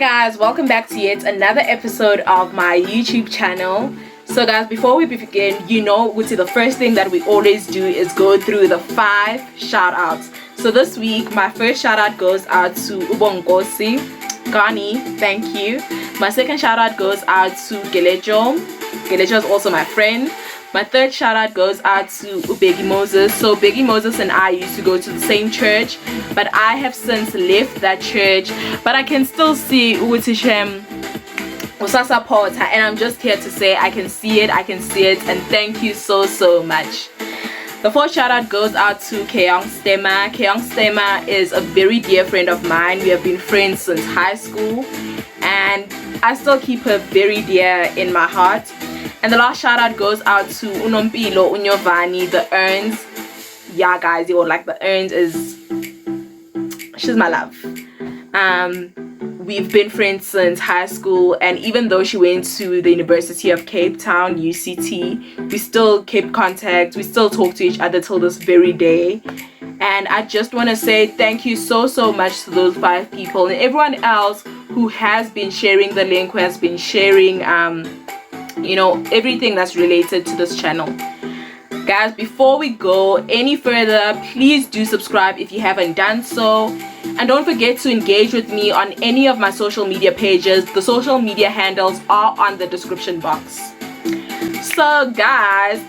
Guys, welcome back to yet another episode of my YouTube channel. So guys, before we begin, the first thing that we always do is go through the 5 shout outs. So this week my first shout out goes out to Ubongosi Gani, thank you. My second shout out goes out to Gelejo is also my friend. My third shout out goes out to Ubegi Moses. So Begi Moses and I used to go to the same church, but I have since left that church, but I can still see Utishem Usasa Porta, and I'm just here to say I can see it, and thank you so much. The fourth shout out goes out to Keong Stema. Keong Stema is a very dear friend of mine. We have been friends since high school, and I still keep her very dear in my heart. And the last shout out goes out to Unompilo Unyovani, the Urns. Yeah guys, the Urns she's my love. We've been friends since high school, and even though she went to the University of Cape Town, UCT, we still keep contact, we still talk to each other till this very day. And I just want to say thank you so much to those 5 people and everyone else who has been sharing the link, who has been sharing everything that's related to this channel. Guys, before we go any further, please do subscribe if you haven't done so, and don't forget to engage with me on any of my social media pages. The social media handles are on the description box. So guys,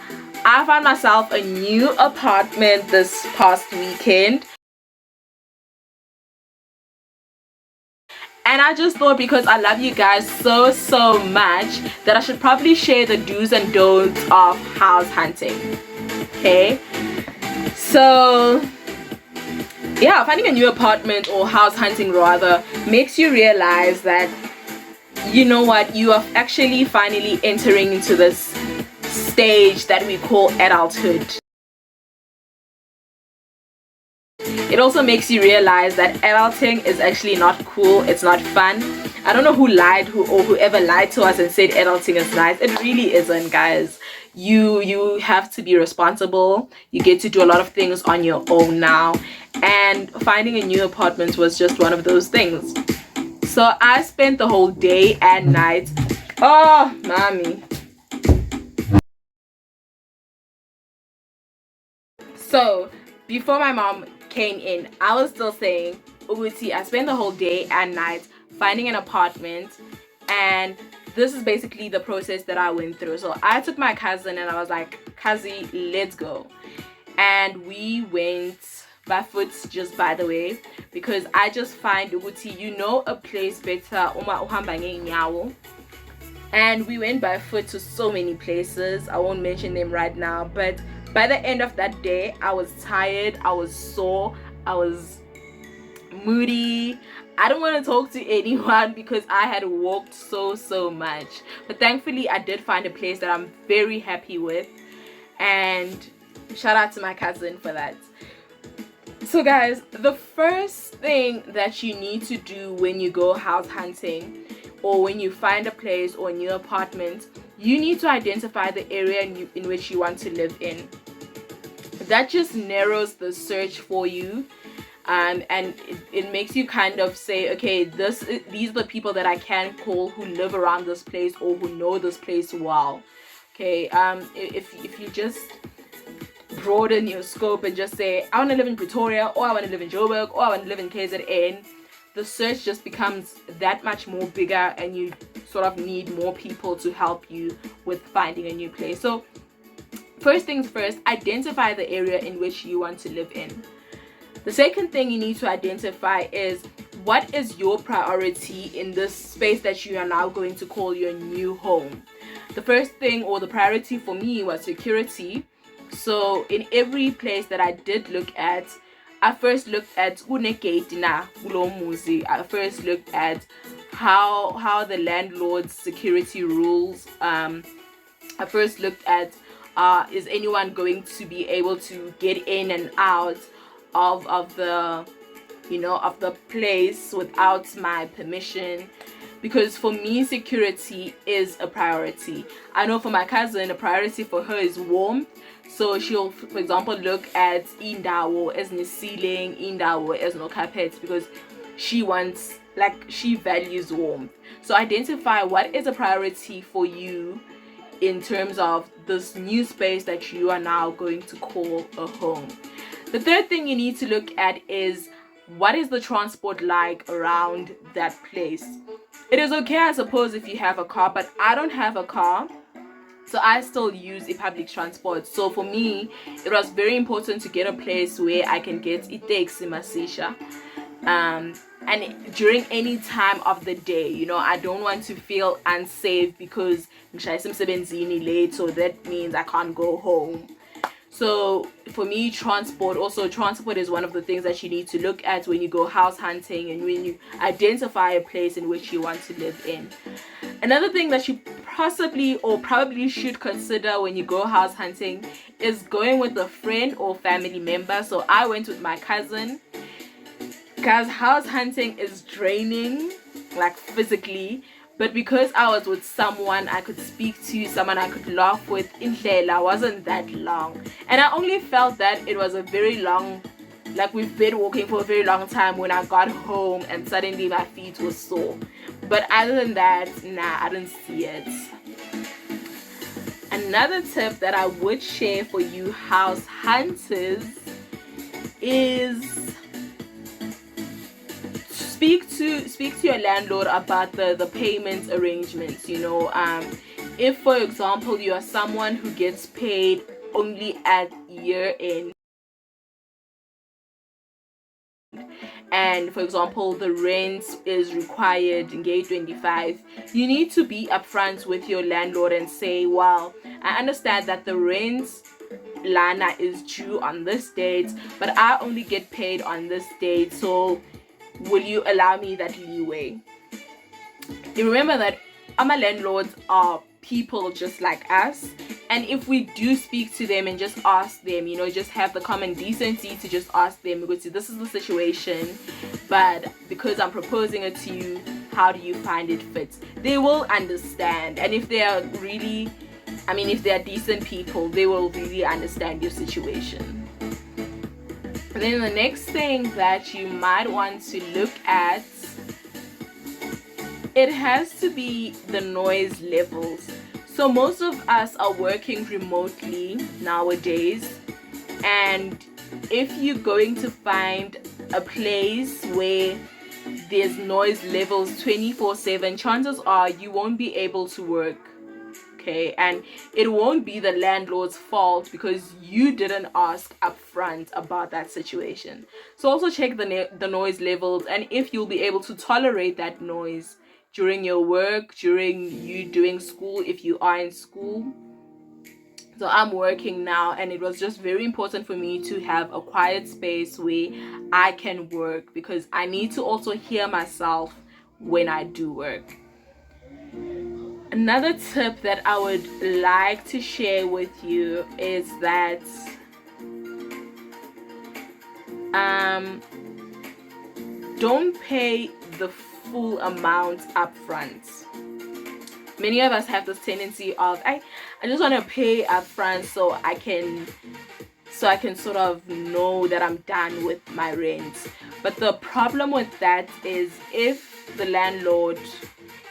I found myself a new apartment this past weekend, and I just thought, because I love you guys so much, that I should probably share the do's and don'ts of house hunting. Okay, so yeah, finding a new apartment, or house hunting rather, makes you realize that you are actually finally entering into this stage that we call adulthood. It also makes you realize that adulting is actually not cool, it's not fun. I don't know whoever lied to us and said adulting is nice. It really isn't, guys. You have to be responsible. You get to do a lot of things on your own now, and finding a new apartment was just one of those things. So I spent the whole day and night. Oh mommy. So before my mom came in, I was still saying, Uguti, I spent the whole day and night finding an apartment, and this is basically the process that I went through. So I took my cousin and I was like, Kazi, let's go. And we went by foot, just by the way, because I just find Uguti, a place better uma uhamba ngeenyawo. And we went by foot to so many places. I won't mention them right now, but by the end of that day, I was tired, I was sore, I was moody. I don't want to talk to anyone because I had walked so much. But thankfully, I did find a place that I'm very happy with, and shout out to my cousin for that. So guys, the first thing that you need to do when you go house hunting, or when you find a place or a new apartment, you need to identify the area in which you want to live in. That just narrows the search for you, and it makes you kind of say, okay, these are the people that I can call who live around this place or who know this place well. Okay, if you just broaden your scope and just say, I want to live in Pretoria, or I want to live in Joburg, or I want to live in KZN, the search just becomes that much more bigger, and you sort of need more people to help you with finding a new place. So first things first, identify the area in which you want to live in. The second thing you need to identify is, what is your priority in this space that you are now going to call your new home? The first thing, or the priority for me, was security. So in every place that I did look at, I first looked at I first looked at how the landlord's security rules. I first looked at, is anyone going to be able to get in and out of the place without my permission? Because for me, security is a priority. I know for my cousin, a priority for her is warmth. So she'll, for example, look at indawo as no ceiling, indawo as no carpet, because she wants like she values warmth. So identify what is a priority for you in terms of this new space that you are now going to call a home. The third thing you need to look at is, what is the transport like around that place? It is okay, I suppose, if you have a car, but I don't have a car, so I still use a public transport. So for me, it was very important to get a place where I can get a taxi masisha. And during any time of the day, you know, I don't want to feel unsafe because I'm late, so that means I can't go home. So for me, transport is one of the things that you need to look at when you go house hunting and when you identify a place in which you want to live in. Another thing that you possibly or probably should consider when you go house hunting is going with a friend or family member. So I went with my cousin, because house hunting is draining, like physically, but because I was with someone I could speak to, someone I could laugh with, indlela wasn't that long, and I only felt that it was a very long, like we've been walking for a very long time, when I got home and suddenly my feet were sore. But other than that, nah, I didn't see it. Another tip that I would share for you house hunters is speak to your landlord about the payment arrangements. You know, if for example you are someone who gets paid only at year end, and for example the rent is required in gate 25, you need to be upfront with your landlord and say, well, I understand that the rent lana is due on this date, but I only get paid on this date, so will you allow me that leeway? You remember that our landlords are people just like us, and if we do speak to them and just ask them, you know, just have the common decency to just ask them, because this is the situation, but because I'm proposing it to you, how do you find it fits? They will understand, and if they are really, if they are decent people, they will really understand your situation. And then the next thing that you might want to look at, it has to be the noise levels. So most of us are working remotely nowadays, and if you're going to find a place where there's noise levels 24/7, chances are you won't be able to work. Okay, and it won't be the landlord's fault because you didn't ask upfront about that situation. So also check the noise levels, and if you'll be able to tolerate that noise during your work, during you doing school, if you are in school. So I'm working now, and it was just very important for me to have a quiet space where I can work, because I need to also hear myself when I do work. Another tip that I would like to share with you is that don't pay the full amount up front. Many of us have this tendency of I just want to pay up front so I can sort of know that I'm done with my rent. But the problem with that is, if the landlord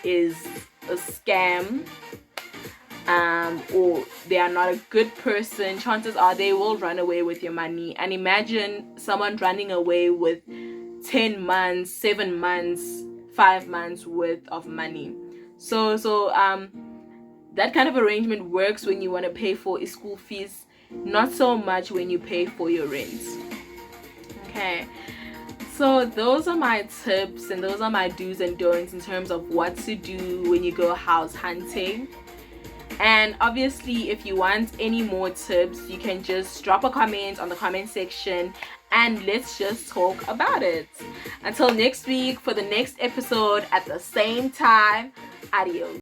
is a scam, or they are not a good person, chances are they will run away with your money. And imagine someone running away with 10 months, 7 months, 5 months worth of money. So that kind of arrangement works when you want to pay for a school fees, not so much when you pay for your rent. Okay, so those are my tips and those are my do's and don'ts in terms of what to do when you go house hunting. And obviously, if you want any more tips, you can just drop a comment on the comment section and let's just talk about it. Until next week for the next episode at the same time, adios.